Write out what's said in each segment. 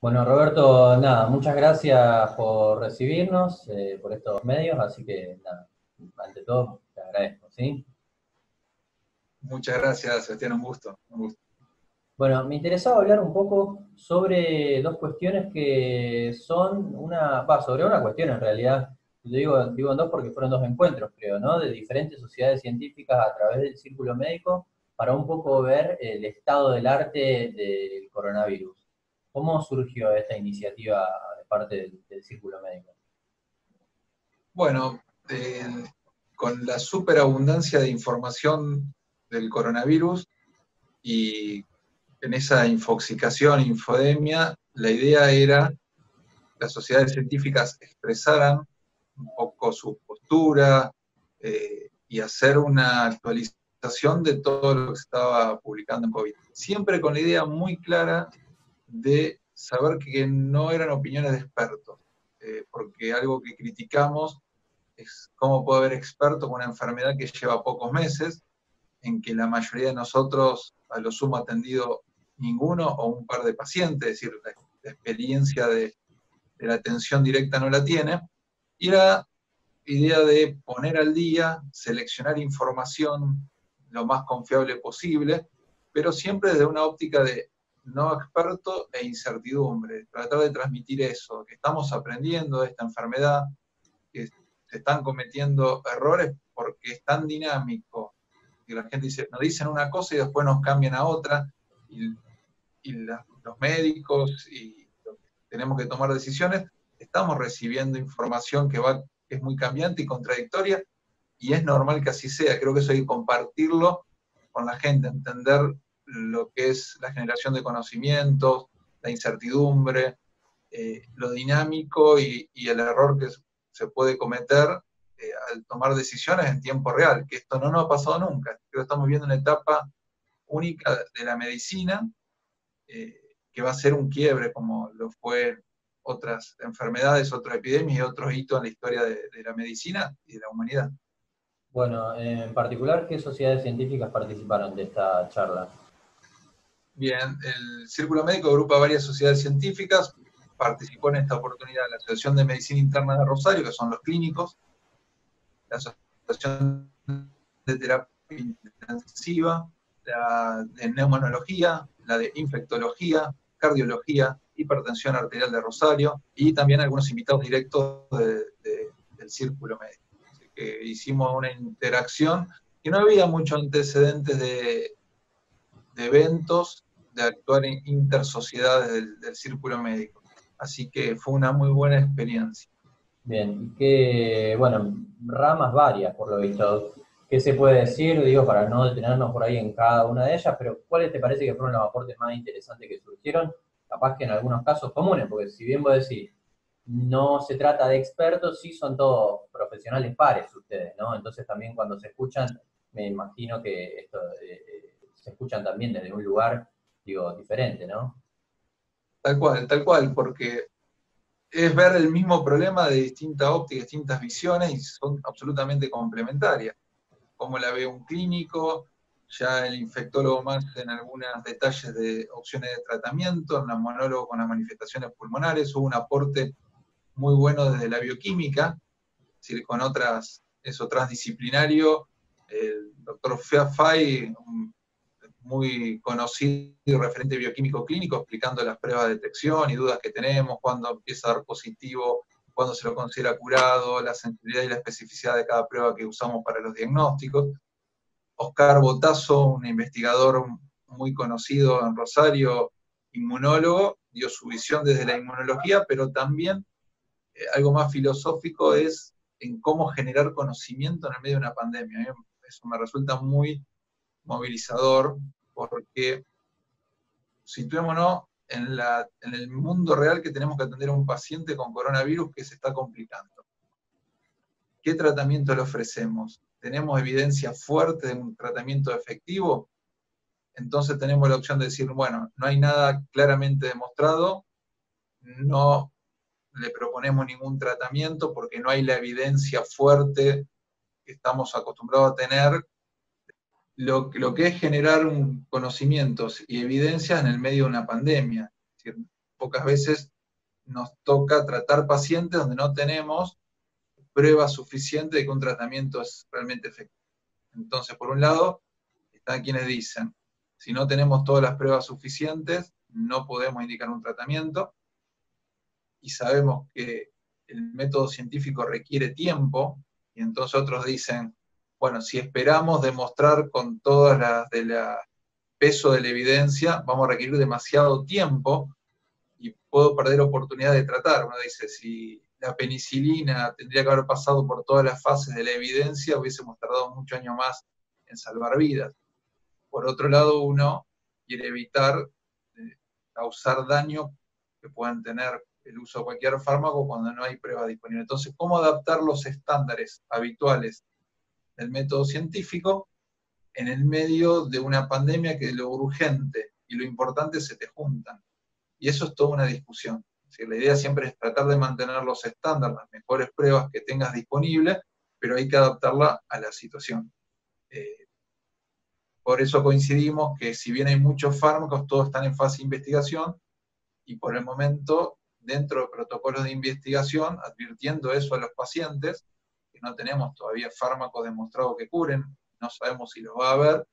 Bueno, Roberto, nada, muchas gracias por recibirnos, por estos medios, así que nada, ante todo te agradezco, ¿sí? Muchas gracias, Sebastián, un gusto. Un gusto. Bueno, me interesaba hablar un poco sobre dos cuestiones que son sobre una cuestión en realidad, digo en dos porque fueron dos encuentros, creo, ¿no? De diferentes sociedades científicas a través del círculo médico para un poco ver el estado del arte del coronavirus. ¿Cómo surgió esta iniciativa de parte del círculo médico? Bueno, con la superabundancia de información del coronavirus y en esa infoxicación, infodemia, la idea era que las sociedades científicas expresaran un poco su postura y hacer una actualización de todo lo que se estaba publicando en COVID. Siempre con la idea muy clara de saber que no eran opiniones de expertos, porque algo que criticamos es cómo puede haber expertos con una enfermedad que lleva pocos meses, en que la mayoría de nosotros a lo sumo ha atendido ninguno o un par de pacientes, es decir, la experiencia de la atención directa no la tiene, y la idea de poner al día, seleccionar información lo más confiable posible, pero siempre desde una óptica de no experto e incertidumbre, tratar de transmitir eso, que estamos aprendiendo de esta enfermedad, que se están cometiendo errores porque es tan dinámico, que la gente dice, nos dicen una cosa y después nos cambian a otra, y, los médicos y los que tenemos que tomar decisiones, estamos recibiendo información que es muy cambiante y contradictoria, y es normal que así sea. Creo que eso hay que compartirlo con la gente, entender lo que es la generación de conocimientos, la incertidumbre, lo dinámico y el error que se puede cometer al tomar decisiones en tiempo real, que esto no nos ha pasado nunca. Creo que estamos viendo una etapa única de la medicina que va a ser un quiebre como lo fue otras enfermedades, otras epidemias y otros hitos en la historia de la medicina y de la humanidad. Bueno, en particular, ¿qué sociedades científicas participaron de esta charla? Bien, el Círculo Médico agrupa varias sociedades científicas, participó en esta oportunidad la Asociación de Medicina Interna de Rosario, que son los clínicos, la Asociación de Terapia Intensiva, la de Neumonología, la de Infectología, Cardiología, Hipertensión Arterial de Rosario, y también algunos invitados directos del Círculo Médico. Así que hicimos una interacción y no había muchos antecedentes de eventos, de actuar en intersociedades del Círculo Médico. Así que fue una muy buena experiencia. Bien, y qué, bueno, ramas varias, por lo visto. ¿Qué se puede decir? Digo, para no detenernos por ahí en cada una de ellas, pero ¿cuáles te parece que fueron los aportes más interesantes que surgieron? Capaz que en algunos casos comunes, porque si bien vos decís, no se trata de expertos, sí son todos profesionales pares ustedes, ¿no? Entonces también cuando se escuchan, me imagino que esto se escuchan también desde un lugar, digo, diferente, ¿no? Tal cual, porque es ver el mismo problema de distintas ópticas, distintas visiones, y son absolutamente complementarias. Como la ve un clínico, ya el infectólogo más en algunos detalles de opciones de tratamiento, el neumonólogo con las manifestaciones pulmonares, hubo un aporte muy bueno desde la bioquímica, es decir, con eso transdisciplinario, el doctor Fay, un muy conocido y referente bioquímico clínico, explicando las pruebas de detección y dudas que tenemos, cuándo empieza a dar positivo, cuándo se lo considera curado, la sensibilidad y la especificidad de cada prueba que usamos para los diagnósticos. Oscar Botazo, un investigador muy conocido en Rosario, inmunólogo, dio su visión desde la inmunología, pero también algo más filosófico es en cómo generar conocimiento en el medio de una pandemia. A mí eso me resulta muy movilizador, porque situémonos en el mundo real que tenemos que atender a un paciente con coronavirus que se está complicando. ¿Qué tratamiento le ofrecemos? ¿Tenemos evidencia fuerte de un tratamiento efectivo? Entonces tenemos la opción de decir, bueno, no hay nada claramente demostrado, no le proponemos ningún tratamiento porque no hay la evidencia fuerte que estamos acostumbrados a tener. Lo que es generar conocimientos y evidencias en el medio de una pandemia. Es decir, pocas veces nos toca tratar pacientes donde no tenemos pruebas suficientes de que un tratamiento es realmente efectivo. Entonces, por un lado, están quienes dicen, si no tenemos todas las pruebas suficientes, no podemos indicar un tratamiento, y sabemos que el método científico requiere tiempo, y entonces otros dicen, bueno, si esperamos demostrar con todas las de la peso de la evidencia, vamos a requerir demasiado tiempo y puedo perder oportunidad de tratar. Uno dice, si la penicilina tendría que haber pasado por todas las fases de la evidencia, hubiésemos tardado muchos años más en salvar vidas. Por otro lado, uno quiere evitar causar daño que puedan tener el uso de cualquier fármaco cuando no hay prueba disponible. Entonces, ¿cómo adaptar los estándares habituales del método científico en el medio de una pandemia que lo urgente y lo importante se te juntan? Y eso es toda una discusión. Es decir, la idea siempre es tratar de mantener los estándares, las mejores pruebas que tengas disponibles, pero hay que adaptarla a la situación. Por eso coincidimos que si bien hay muchos fármacos, todos están en fase de investigación, y por el momento, dentro de protocolos de investigación, advirtiendo eso a los pacientes, que no tenemos todavía fármacos demostrados que curen, no sabemos si los va a haber,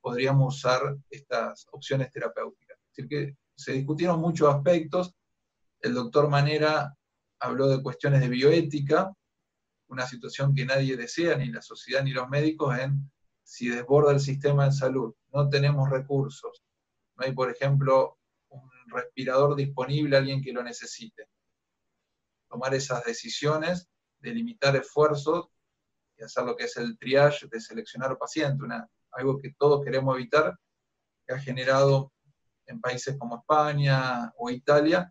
podríamos usar estas opciones terapéuticas. Es decir, que se discutieron muchos aspectos. El doctor Manera habló de cuestiones de bioética, una situación que nadie desea, ni la sociedad ni los médicos, en si desborda el sistema de salud, no tenemos recursos, no hay, por ejemplo, un respirador disponible a alguien que lo necesite. Tomar esas decisiones de limitar esfuerzos y hacer lo que es el triage de seleccionar pacientes, algo que todos queremos evitar, que ha generado en países como España o Italia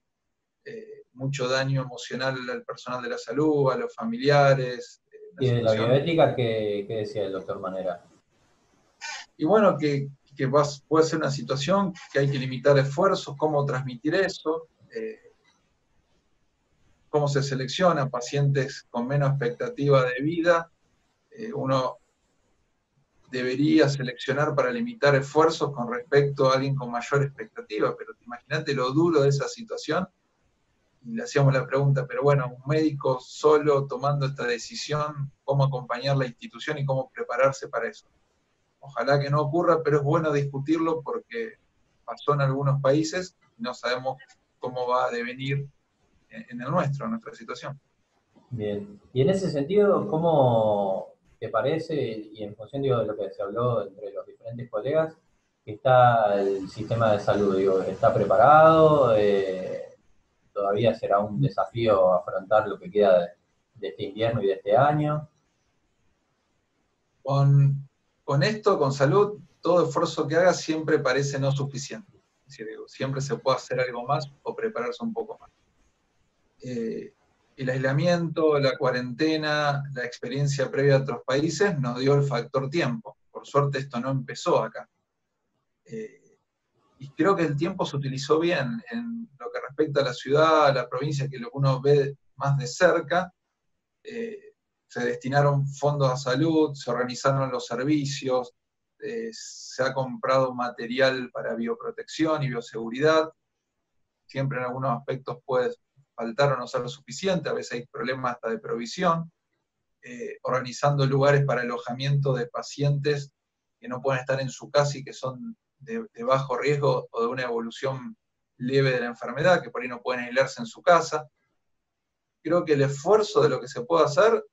mucho daño emocional al personal de la salud, a los familiares. ¿Y de la bioética qué decía el doctor Manera? Y bueno, que puede ser una situación que hay que limitar esfuerzos, cómo transmitir eso, cómo se selecciona pacientes con menos expectativa de vida. Uno debería seleccionar para limitar esfuerzos con respecto a alguien con mayor expectativa, pero imagínate lo duro de esa situación. Y le hacíamos la pregunta, pero bueno, un médico solo tomando esta decisión, ¿cómo acompañar la institución y cómo prepararse para eso? Ojalá que no ocurra, pero es bueno discutirlo porque pasó en algunos países y no sabemos cómo va a devenir en el nuestro, en nuestra situación. Bien. Y en ese sentido, ¿cómo te parece, y en función de lo que se habló entre los diferentes colegas, que está el sistema de salud? Digo, ¿está preparado? ¿Todavía será un desafío afrontar lo que queda de este invierno y de este año? Con esto, con salud, todo esfuerzo que haga siempre parece no suficiente. Es decir, siempre se puede hacer algo más o prepararse un poco más. El aislamiento, la cuarentena, la experiencia previa a otros países nos dio el factor tiempo. Por suerte esto no empezó acá. Y creo que el tiempo se utilizó bien en lo que respecta a la ciudad, a la provincia, que lo que uno ve más de cerca. Se destinaron fondos a salud, se organizaron los servicios, se ha comprado material para bioprotección y bioseguridad. Siempre en algunos aspectos puede faltar o no ser suficiente, a veces hay problemas hasta de provisión. Organizando lugares para alojamiento de pacientes que no pueden estar en su casa y que son de bajo riesgo o de una evolución leve de la enfermedad, que por ahí no pueden aislarse en su casa. Creo que el esfuerzo de lo que se puede hacer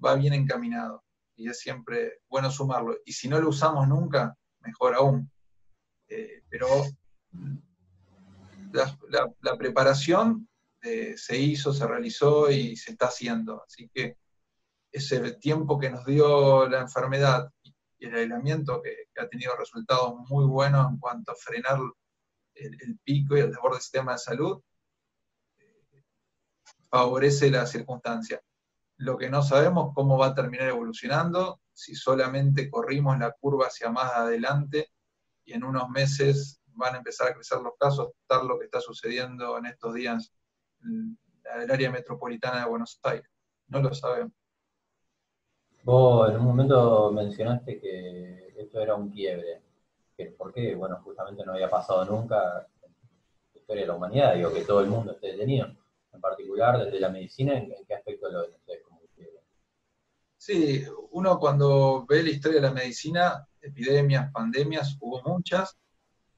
va bien encaminado, y es siempre bueno sumarlo. Y si no lo usamos nunca, mejor aún. Pero la preparación se hizo, se realizó y se está haciendo. Así que ese tiempo que nos dio la enfermedad y el aislamiento, que ha tenido resultados muy buenos en cuanto a frenar el pico y el desborde del sistema de salud, favorece la circunstancia. Lo que no sabemos cómo va a terminar evolucionando, si solamente corrimos la curva hacia más adelante y en unos meses van a empezar a crecer los casos, tal lo que está sucediendo en estos días en el área metropolitana de Buenos Aires. No lo sabemos. Vos en un momento mencionaste que esto era un quiebre. ¿Por qué? Bueno, justamente no había pasado nunca. historia de la humanidad, digo, que todo el mundo esté detenido, en particular desde la medicina, ¿en qué aspecto lo ven ustedes como que... Sí, uno cuando ve la historia de la medicina, epidemias, pandemias, hubo muchas.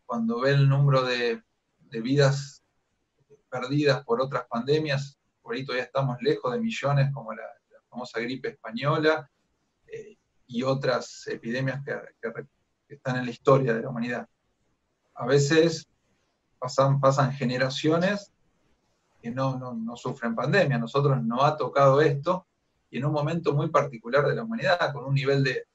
Cuando ve el número de vidas perdidas por otras pandemias, por ahí todavía estamos lejos de millones, como la famosa gripe española, y otras epidemias que están en la historia de la humanidad. A veces pasan generaciones que no sufren pandemia. A nosotros nos ha tocado esto, y en un momento muy particular de la humanidad, con un nivel de...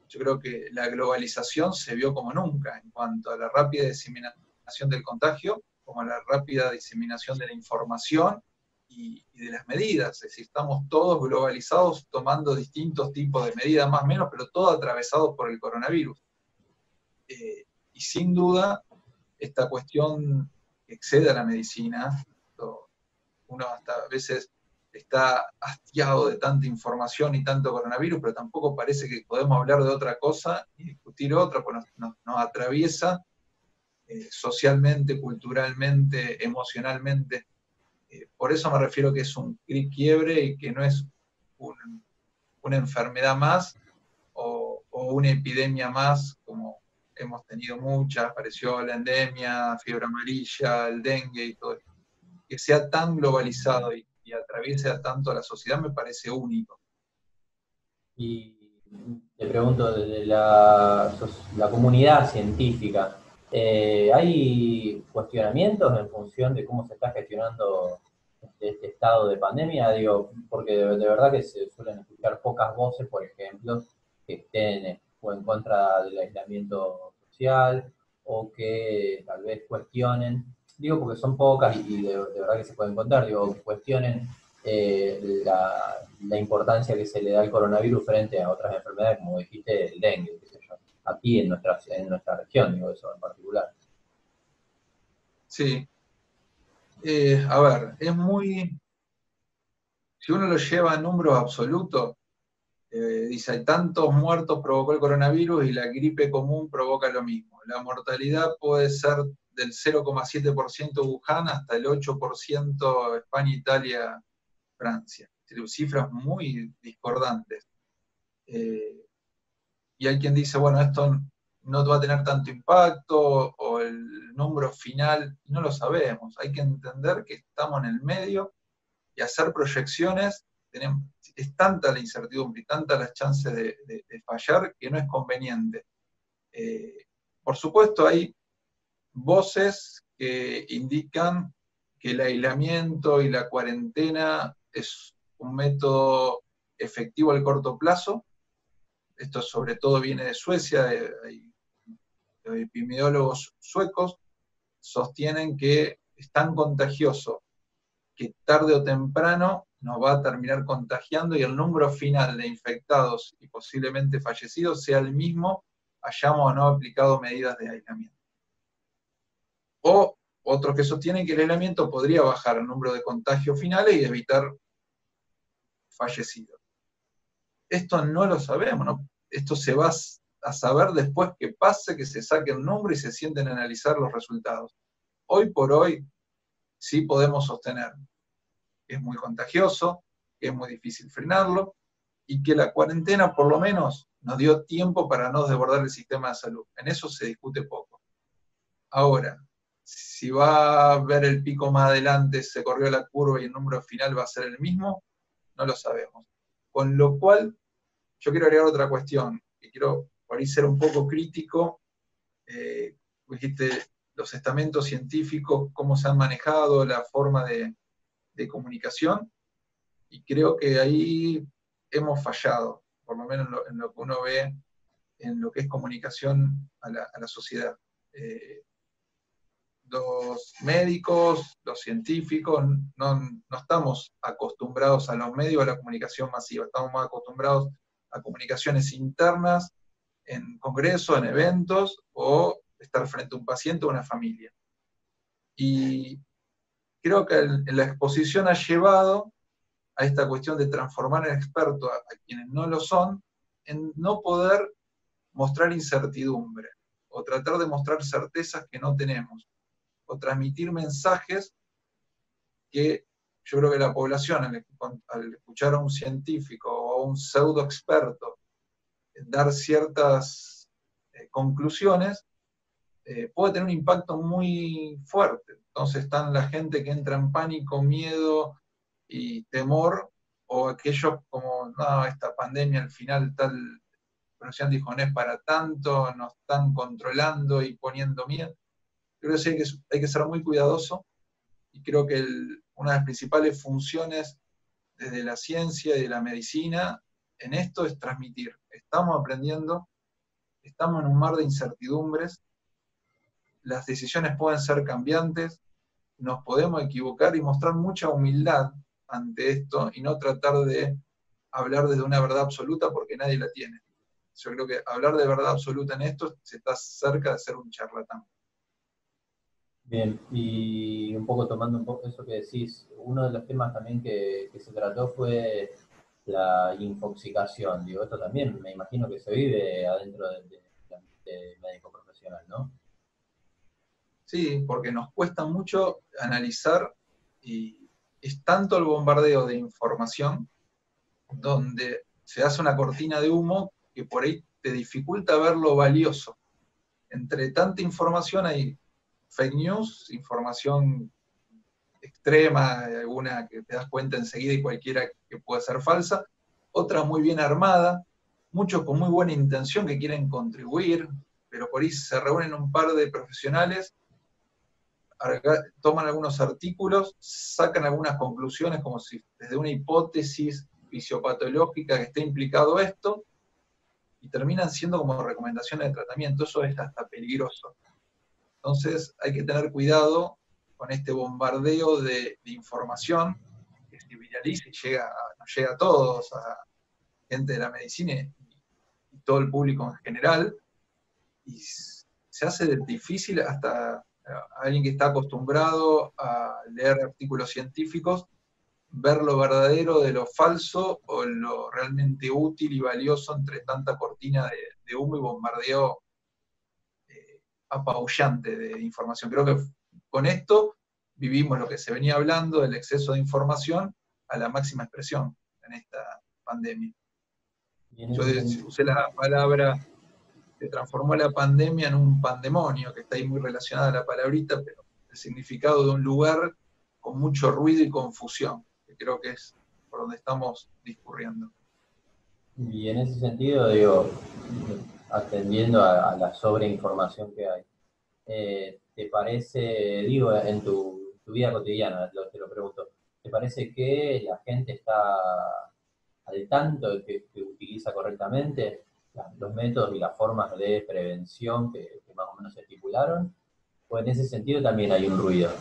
Yo creo que la globalización se vio como nunca en cuanto a la rápida diseminación del contagio, como a la rápida diseminación de la información y de las medidas. Es decir, estamos todos globalizados tomando distintos tipos de medidas, más o menos, pero todos atravesados por el coronavirus. Y sin duda, esta cuestión excede a la medicina. Uno hasta a veces está hastiado de tanta información y tanto coronavirus, pero tampoco parece que podemos hablar de otra cosa y discutir otra, porque nos atraviesa socialmente, culturalmente, emocionalmente. Por eso me refiero que es un quiebre y que no es una enfermedad más o una epidemia más, como hemos tenido muchas, apareció la endemia, fiebre amarilla, el dengue y todo esto. Que sea tan globalizado y atraviese tanto a la sociedad me parece único. Y te pregunto, desde la comunidad científica, ¿hay cuestionamientos en función de cómo se está gestionando este estado de pandemia? Digo, porque de verdad que se suelen escuchar pocas voces, por ejemplo, que estén o en contra del aislamiento social o que tal vez cuestionen, digo porque son pocas y de verdad que se pueden contar, digo, cuestionen la importancia que se le da al coronavirus frente a otras enfermedades, como dijiste, el dengue, qué sé yo, aquí en nuestra región, digo eso en particular. Sí. A ver, es muy... Si uno lo lleva a números absolutos, dice, hay tantos muertos provocó el coronavirus y la gripe común provoca lo mismo. La mortalidad puede ser del 0,7% Wuhan hasta el 8% España, Italia, Francia. Cifras muy discordantes. Y hay quien dice, bueno, esto no va a tener tanto impacto, o el número final, no lo sabemos. Hay que entender que estamos en el medio y hacer proyecciones, es tanta la incertidumbre y tantas las chances de fallar que no es conveniente. Por supuesto, hay voces que indican que el aislamiento y la cuarentena es un método efectivo al corto plazo. Esto sobre todo viene de Suecia, hay epidemiólogos suecos sostienen que es tan contagioso que tarde o temprano nos va a terminar contagiando y el número final de infectados y posiblemente fallecidos sea el mismo, hayamos o no aplicado medidas de aislamiento. O otros que sostienen que el aislamiento podría bajar el número de contagios finales y evitar fallecidos. Esto no lo sabemos, ¿no? Esto se va a saber después que pase, que se saque el número y se sienten a analizar los resultados. Hoy por hoy sí podemos sostener que es muy contagioso, que es muy difícil frenarlo, y que la cuarentena por lo menos nos dio tiempo para no desbordar el sistema de salud. En eso se discute poco. Ahora, si va a haber el pico más adelante, se corrió la curva y el número final va a ser el mismo, no lo sabemos. Con lo cual, yo quiero agregar otra cuestión, que quiero por ahí ser un poco crítico. Dijiste los estamentos científicos, cómo se han manejado, la forma de comunicación, y creo que ahí hemos fallado, por lo menos en lo que uno ve en lo que es comunicación a la sociedad. Los médicos, los científicos, no estamos acostumbrados a los medios, a la comunicación masiva, estamos más acostumbrados a comunicaciones internas, en congresos, en eventos, o estar frente a un paciente o una familia. Y creo que la exposición ha llevado a esta cuestión de transformar en experto a quienes no lo son, en no poder mostrar incertidumbre, o tratar de mostrar certezas que no tenemos. o transmitir mensajes que yo creo que la población, al escuchar a un científico o a un pseudo experto dar ciertas conclusiones, puede tener un impacto muy fuerte. Entonces están la gente que entra en pánico, miedo y temor, o aquellos como, no, esta pandemia al final tal profesión dijo, no es para tanto, nos están controlando y poniendo miedo. Creo que sí hay que ser muy cuidadoso, y creo que una de las principales funciones desde la ciencia y de la medicina en esto es transmitir. Estamos aprendiendo, estamos en un mar de incertidumbres, las decisiones pueden ser cambiantes, nos podemos equivocar y mostrar mucha humildad ante esto y no tratar de hablar desde una verdad absoluta porque nadie la tiene. Yo creo que hablar de verdad absoluta en esto se está cerca de ser un charlatán. Bien, y un poco tomando un poco eso que decís, uno de los temas también que se trató fue la infoxicación. Digo, esto también me imagino que se vive adentro del médico profesional, ¿no? Sí, porque nos cuesta mucho analizar, y es tanto el bombardeo de información donde se hace una cortina de humo que por ahí te dificulta ver lo valioso. Entre tanta información hay fake news, información extrema, alguna que te das cuenta enseguida y cualquiera que puede ser falsa, otra muy bien armada, muchos con muy buena intención que quieren contribuir, pero por ahí se reúnen un par de profesionales, toman algunos artículos, sacan algunas conclusiones como si desde una hipótesis fisiopatológica que esté implicado esto, y terminan siendo como recomendaciones de tratamiento. Eso es hasta peligroso. Entonces hay que tener cuidado con este bombardeo de información que se viraliza y nos llega a todos, a gente de la medicina y todo el público en general, y se hace difícil hasta a alguien que está acostumbrado a leer artículos científicos ver lo verdadero de lo falso o lo realmente útil y valioso entre tanta cortina de humo y bombardeo apabullante de información. Creo que con esto vivimos lo que se venía hablando del exceso de información a la máxima expresión en esta pandemia. Yo usé la palabra, se transformó la pandemia en un pandemonio, que está ahí muy relacionada a la palabrita, pero el significado de un lugar con mucho ruido y confusión, que creo que es por donde estamos discurriendo. Y en ese sentido, digo, atendiendo a la sobreinformación que hay, ¿te parece, digo, en tu vida cotidiana, te lo pregunto, ¿te parece que la gente está al tanto de que utiliza correctamente los métodos y las formas de prevención que más o menos se estipularon? ¿O en ese sentido también hay un ruido?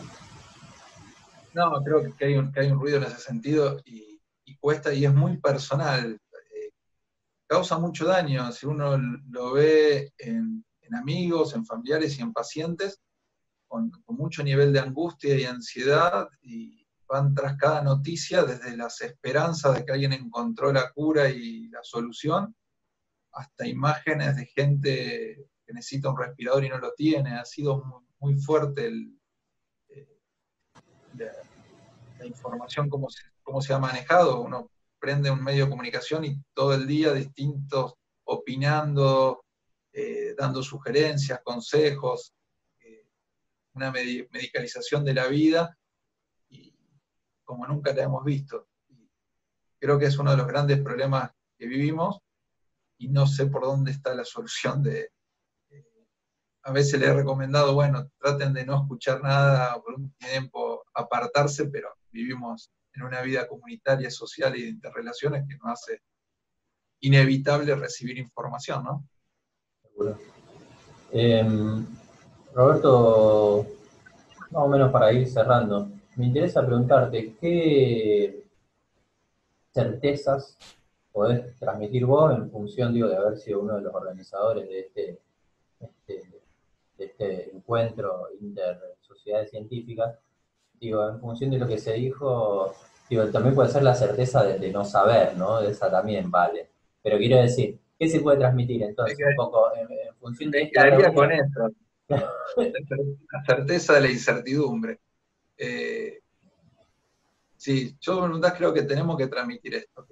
No, creo que hay un ruido en ese sentido, y cuesta, y es muy personal. Causa mucho daño si uno lo ve en amigos, en familiares y en pacientes, con mucho nivel de angustia y ansiedad, y van tras cada noticia desde las esperanzas de que alguien encontró la cura y la solución, hasta imágenes de gente que necesita un respirador y no lo tiene. Ha sido muy, muy fuerte la información, cómo se ha manejado. Uno prende un medio de comunicación y todo el día distintos opinando, dando sugerencias, consejos, una medicalización de la vida, y como nunca la hemos visto. Y creo que es uno de los grandes problemas que vivimos, y no sé por dónde está la solución a veces le he recomendado, bueno, traten de no escuchar nada por un tiempo, apartarse, pero vivimos en una vida comunitaria, social y de interrelaciones que nos hace inevitable recibir información, ¿no? Seguro. Roberto, más o menos para ir cerrando, me interesa preguntarte, ¿qué certezas podés transmitir vos en función, digo, de haber sido uno de los organizadores este, de este encuentro inter sociedades científicas? Digo, en función de lo que se dijo, digo, también puede ser la certeza de no saber, ¿no? Esa también vale. Pero quiero decir, ¿qué se puede transmitir entonces un poco en función de Me esta quedaría con reunión? eso. La certeza de la incertidumbre. Sí, yo en verdad creo que tenemos que transmitir esto.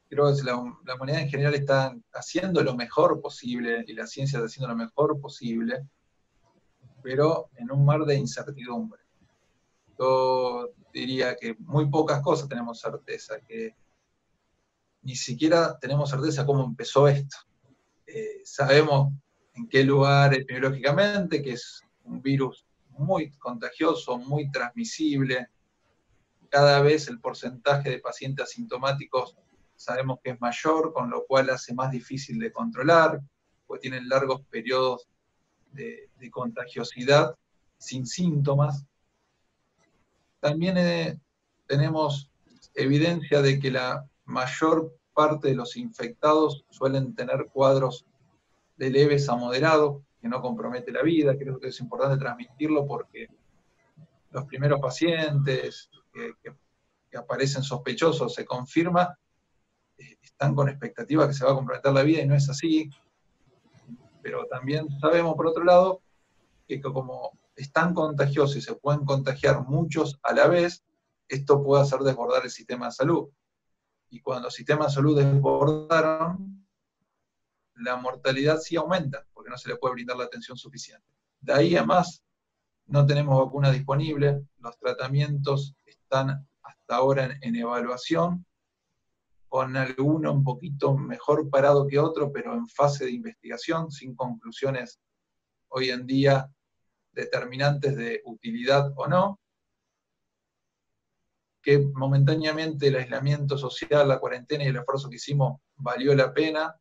Creo que la humanidad en general está haciendo lo mejor posible y la ciencia está haciendo lo mejor posible, pero en un mar de incertidumbre. Yo diría que muy pocas cosas tenemos certeza, que ni siquiera tenemos certeza cómo empezó esto. Sabemos en qué lugar epidemiológicamente, que es un virus muy contagioso, muy transmisible. Cada vez el porcentaje de pacientes asintomáticos sabemos que es mayor, con lo cual hace más difícil de controlar, porque tienen largos periodos de contagiosidad sin síntomas. También tenemos evidencia de que la mayor parte de los infectados suelen tener cuadros de leves a moderados, que no compromete la vida. Creo que es importante transmitirlo porque los primeros pacientes que aparecen sospechosos, se confirma, están con expectativa que se va a comprometer la vida y no es así. Pero también sabemos, por otro lado, que como están contagiosos y se pueden contagiar muchos a la vez, esto puede hacer desbordar el sistema de salud. Y cuando el sistema de salud desbordaron, la mortalidad sí aumenta, porque no se le puede brindar la atención suficiente. De ahí a más, no tenemos vacuna disponible, los tratamientos están hasta ahora en evaluación, con alguno un poquito mejor parado que otro, pero en fase de investigación, sin conclusiones hoy en día determinantes de utilidad o no, que momentáneamente el aislamiento social, la cuarentena y el esfuerzo que hicimos valió la pena,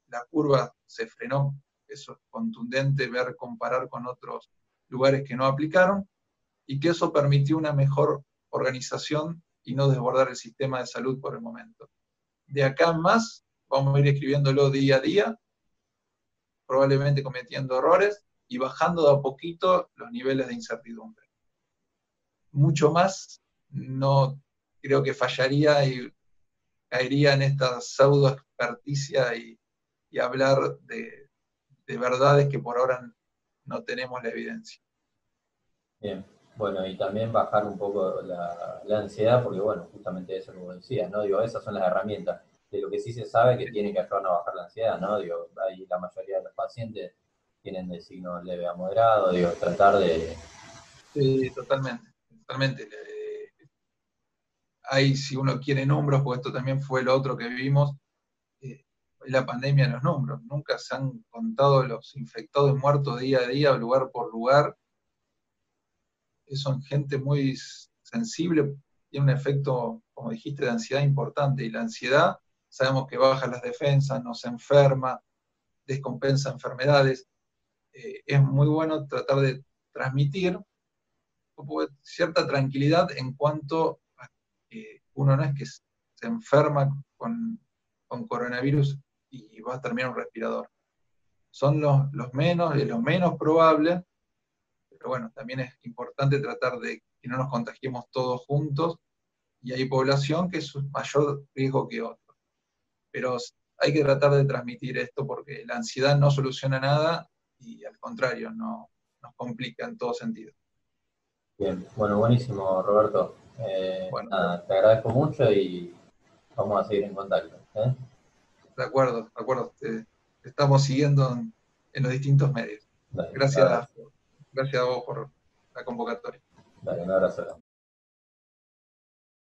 la curva se frenó, eso es contundente ver, comparar con otros lugares que no aplicaron, y que eso permitió una mejor organización y no desbordar el sistema de salud por el momento. De acá en más, vamos a ir escribiéndolo día a día, probablemente cometiendo errores y bajando de a poquito los niveles de incertidumbre. Mucho más no creo que fallaría y caería en esta pseudo experticia y hablar de verdades que por ahora no tenemos la evidencia. Bien, bueno, y también bajar un poco la ansiedad, porque bueno, justamente eso como decías, ¿no? Digo, esas son las herramientas. De lo que sí se sabe que tiene que ayudarnos a bajar la ansiedad, ¿no? Digo, ahí la mayoría de los pacientes tienen de signo leve a moderado, digo, tratar de... Sí, totalmente, totalmente. Hay, si uno quiere números, porque esto también fue lo otro que vimos, la pandemia de los números. Nunca se han contado los infectados y muertos día a día, lugar por lugar. Son gente muy sensible, tiene un efecto, como dijiste, de ansiedad importante. Y la ansiedad, sabemos que baja las defensas, nos enferma, descompensa enfermedades. Es muy bueno tratar de transmitir cierta tranquilidad en cuanto a que uno no es que se enferma con coronavirus y va a terminar un respirador. Son los menos probables, pero bueno, también es importante tratar de que no nos contagiemos todos juntos, y hay población que es mayor riesgo que otra. Pero hay que tratar de transmitir esto porque la ansiedad no soluciona nada y al contrario, nos complica en todo sentido. Bien, bueno, buenísimo, Roberto. Bueno, Nada, te agradezco mucho y vamos a seguir en contacto. ¿Eh? de acuerdo, de acuerdo. Te estamos siguiendo en los distintos medios. Dale, un Gracias, abrazo. gracias a vos por la convocatoria. Dale, un abrazo.